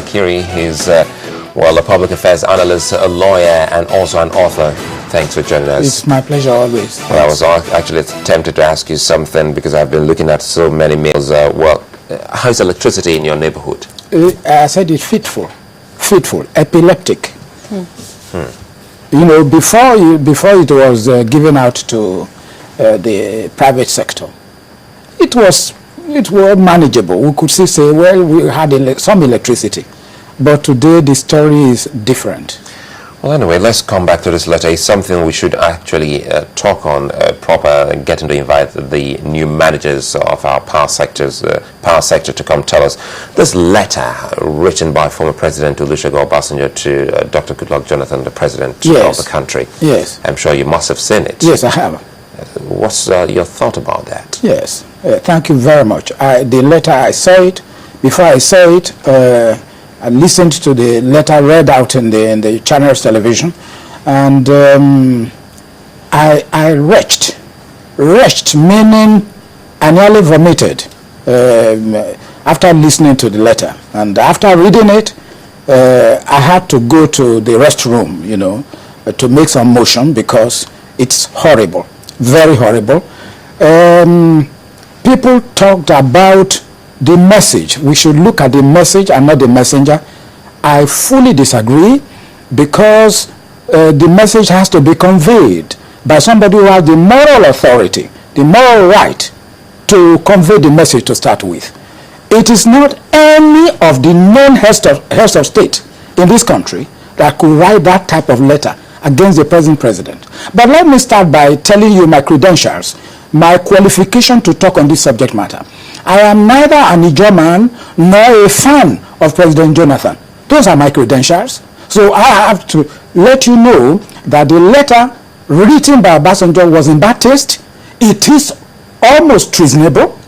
Akiri. He's, well, a public affairs analyst, a lawyer, and also an author. Thanks for joining us. It's my pleasure always. Well, I was actually tempted to ask you something because I've been looking at so many mails. How is electricity in your neighborhood? I said it's fitful, epileptic. You know, before it was given out to the private sector, it was manageable. We could say, well, we had some electricity, but today the story is different. Well, anyway, let's come back to this letter. It's something we should actually talk on proper, getting to invite the new managers of our power sector to come tell us. This letter written by former President Olusegun Obasanjo to Dr. Goodluck Jonathan, the President of the country. Yes. I'm sure you must have seen it. Yes, I have. What's your thought about that? Yes, thank you very much. The letter, I saw it. Before I saw it, I listened to the letter read out in the channel's television, and I retched, meaning I nearly vomited after listening to the letter. And after reading it, I had to go to the restroom, you know, to make some motion because it's horrible, very horrible. People talked about the message. We should look at the message and not the messenger. I fully disagree, because the message has to be conveyed by somebody who has the moral authority, the moral right to convey the message to start with. It is not any of the known heads of state in this country that could write that type of letter against the present president. But let me start by telling you my credentials, my qualification to talk on this subject matter. I am neither a Nigerian nor a fan of President Jonathan. Those are my credentials. So I have to let you know that the letter written by Obasanjo was in bad taste. It is almost treasonable.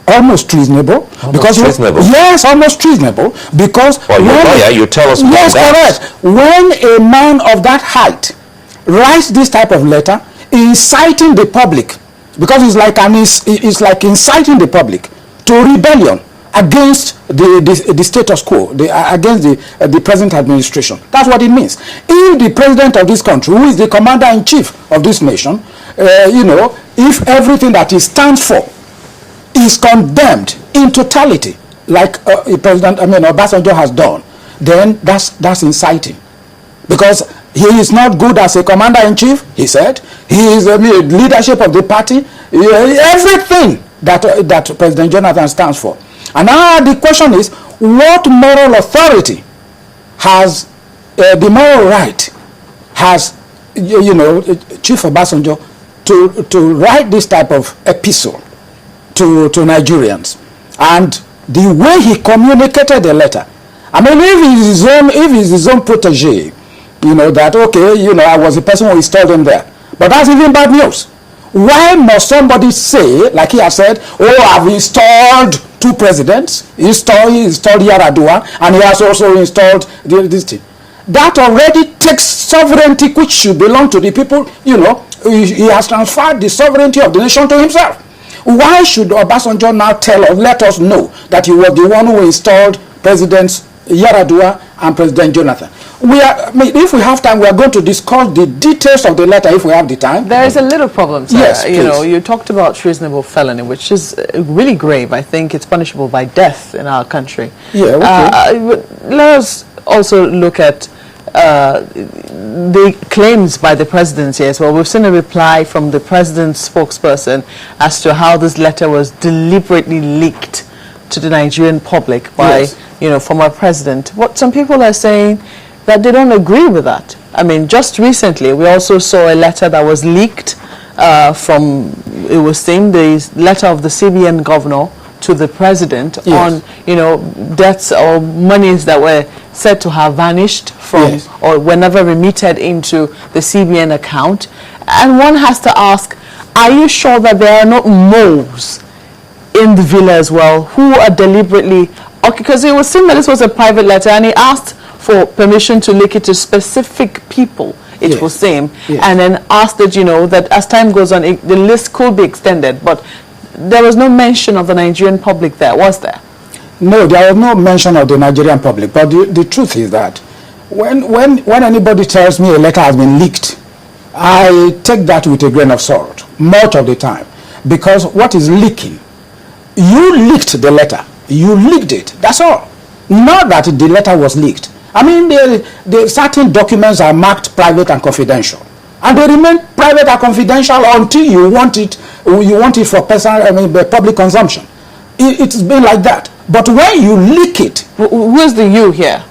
Almost treasonable. Yes, almost treasonable. Because you tell us about yes, that. Correct. When a man of that height writes this type of letter, inciting the public, because it's like inciting the public to rebellion against the status quo, against the present administration. That's what it means. If the president of this country, who is the commander-in-chief of this nation, you know, if everything that he stands for is condemned in totality, like Obasanjo has done, then that's inciting. Because he is not good as a commander-in-chief, he said. He is leadership of the party, everything that President Jonathan stands for. And now the question is, what moral authority has the moral right has Chief Obasanjo to write this type of epistle to Nigerians? And the way he communicated the letter, I mean, if he's his own protege, you know, that, okay, you know, I was the person who installed him there. But that's even bad news. Why must somebody say, like he has said, oh, I've installed 2 presidents, he installed Yaradua, and he has also installed this thing. That already takes sovereignty which should belong to the people, you know. He has transferred the sovereignty of the nation to himself. Why should Obasanjo now let us know that he was the one who installed Presidents Yaradua and President Jonathan? If we have time, we are going to discuss the details of the letter if we have the time. There is a little problem, sir. Yes, please. You know, you talked about treasonable felony, which is really grave. I think it's punishable by death in our country. Yeah, okay. Let us also look at the claims by the presidency as well. We've seen a reply from the president's spokesperson as to how this letter was deliberately leaked to the Nigerian public by, former president. What some people are saying that they don't agree with that. I mean, just recently, we also saw a letter that was leaked it was saying the letter of the CBN governor to the president on, debts or monies that were said to have vanished from or were never remitted into the CBN account. And one has to ask, are you sure that there are not moles in the villa as well who are deliberately, because it was saying that this was a private letter and he asked for permission to leak it to specific people, it was saying, and then asked that, that as time goes on, the list could be extended, but there was no mention of the Nigerian public there, was there? No, there was no mention of the Nigerian public. But the truth is that when anybody tells me a letter has been leaked, I take that with a grain of salt much of the time, because what is leaking? You leaked the letter. You leaked it. That's all. Not that the letter was leaked. I mean, the certain documents are marked private and confidential, and they remain private and confidential until you want it. You want it for personal, public consumption. It's been like that. But when you leak it, who's the you here?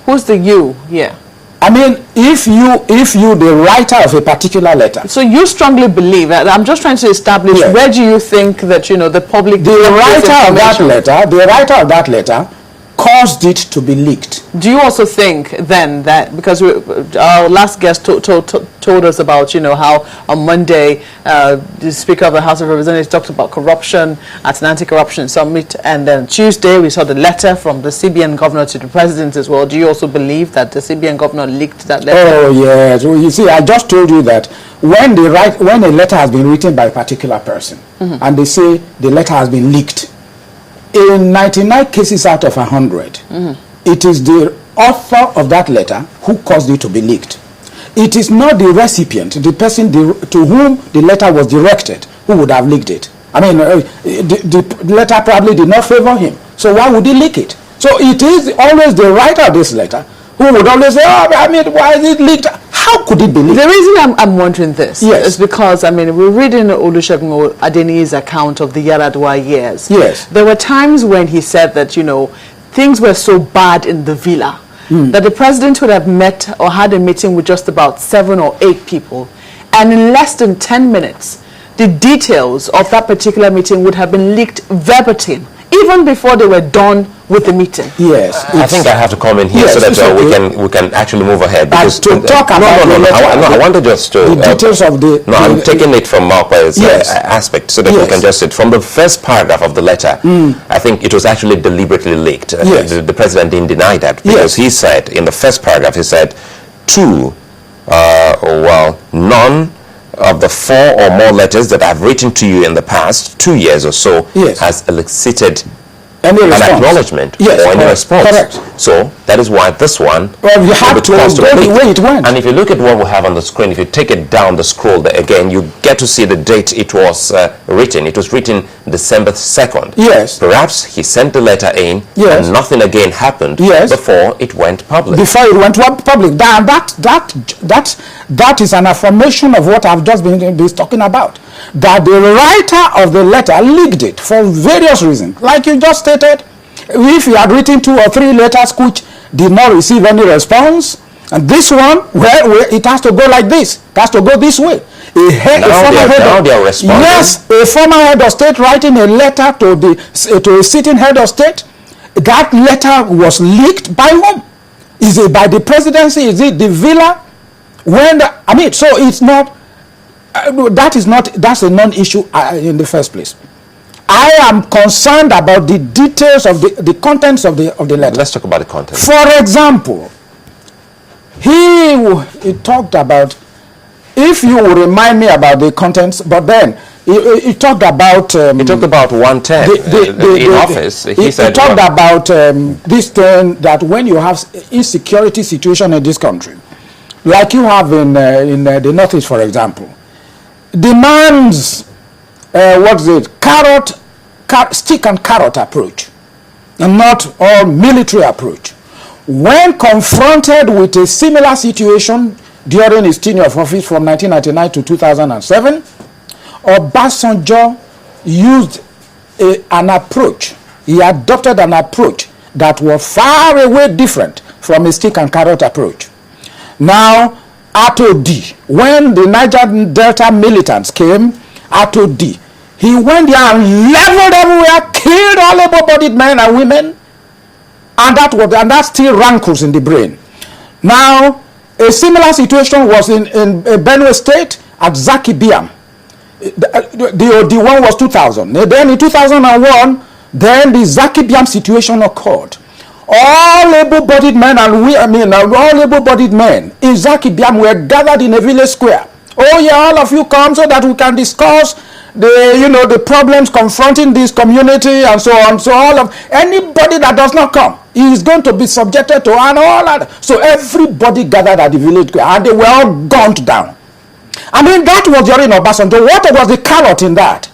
Who's the you here? I mean, if you the writer of a particular letter. So you strongly believe, I'm just trying to establish, where do you think that, the public... The writer of that letter caused it to be leaked. Do you also think then that, because our last guest told us about, how on Monday the Speaker of the House of Representatives talked about corruption at an anti-corruption summit, and then Tuesday we saw the letter from the CBN governor to the president as well. Do you also believe that the CBN governor leaked that letter? Oh yes. Well, you see, I just told you that when a letter has been written by a particular person, and they say the letter has been leaked, in 99 cases out of 100, it is the author of that letter who caused it to be leaked. It is not the recipient, the person to whom the letter was directed, who would have leaked it. I mean, the letter probably did not favor him, so why would he leak it? So it is always the writer of this letter who would always say, why is it leaked? How could it be leaked? The reason I'm wondering this is because, we're reading Olusegun Adeniyi's account of the Yaradua years. Yes. There were times when he said that, things were so bad in the villa that the president would have met or had a meeting with just about 7 or 8 people, and in less than 10 minutes, the details of that particular meeting would have been leaked verbatim, even before they were done with the meeting. Yes. I think I have to come in here so that we can actually move ahead. Because to talk about I wanted just to... the details of the... No, I'm taking it from Marquez's aspect so that we can just... From the first paragraph of the letter, I think it was actually deliberately leaked. The president didn't deny that, because he said, in the first paragraph, he said, none of the 4 or more letters that I've written to you in the past 2 years or so has elicited an acknowledgement or any response. Correct. So that is why this one... Well, you have to go the way it went. And if you look at what we have on the screen, if you take it down the scroll there again, you get to see the date it was written. It was written December 2nd. Yes. Perhaps he sent the letter in and nothing again happened before it went public. Before it went public. That is an affirmation of what I've just been talking about. That the writer of the letter leaked it for various reasons. Like you just stated, if you had written 2 or 3 letters which did not receive any response, and this one, where it has to go like this, it has to go this way. Now they are responding. Yes, a former head of state writing a letter to a sitting head of state. That letter was leaked by whom? Is it by the presidency? Is it the villa? So it's not... that's a non-issue in the first place. I am concerned about the details of the contents of the letter. Let's talk about the contents. For example, he talked about, if you will remind me about the contents, but then he talked about... he talked about 110 in office. He talked about this thing that when you have insecurity situation in this country, like you have in the Northeast, for example, demands stick and carrot approach, and not all military approach. When confronted with a similar situation during his tenure of office from 1999 to 2007, Obasanjo used an approach. He adopted an approach that was far away different from a stick and carrot approach. Now, Atodi, when the Niger Delta militants came, Atodi, he went there and leveled everywhere, killed all able-bodied men and women, and that still rankles in the brain. Now, a similar situation was in Benue State at Zaki Biam. The one was 2000. Then in 2001, then the Zaki Biam situation occurred. All able-bodied men all able-bodied men in Zaki Biam were gathered in a village square. Oh yeah, all of you come so that we can discuss the problems confronting this community and so on. So all of anybody that does not come is going to be subjected to and all that. So everybody gathered at the village square and they were all gunned down. I mean, that was during Obasanjo. What was the carrot in that?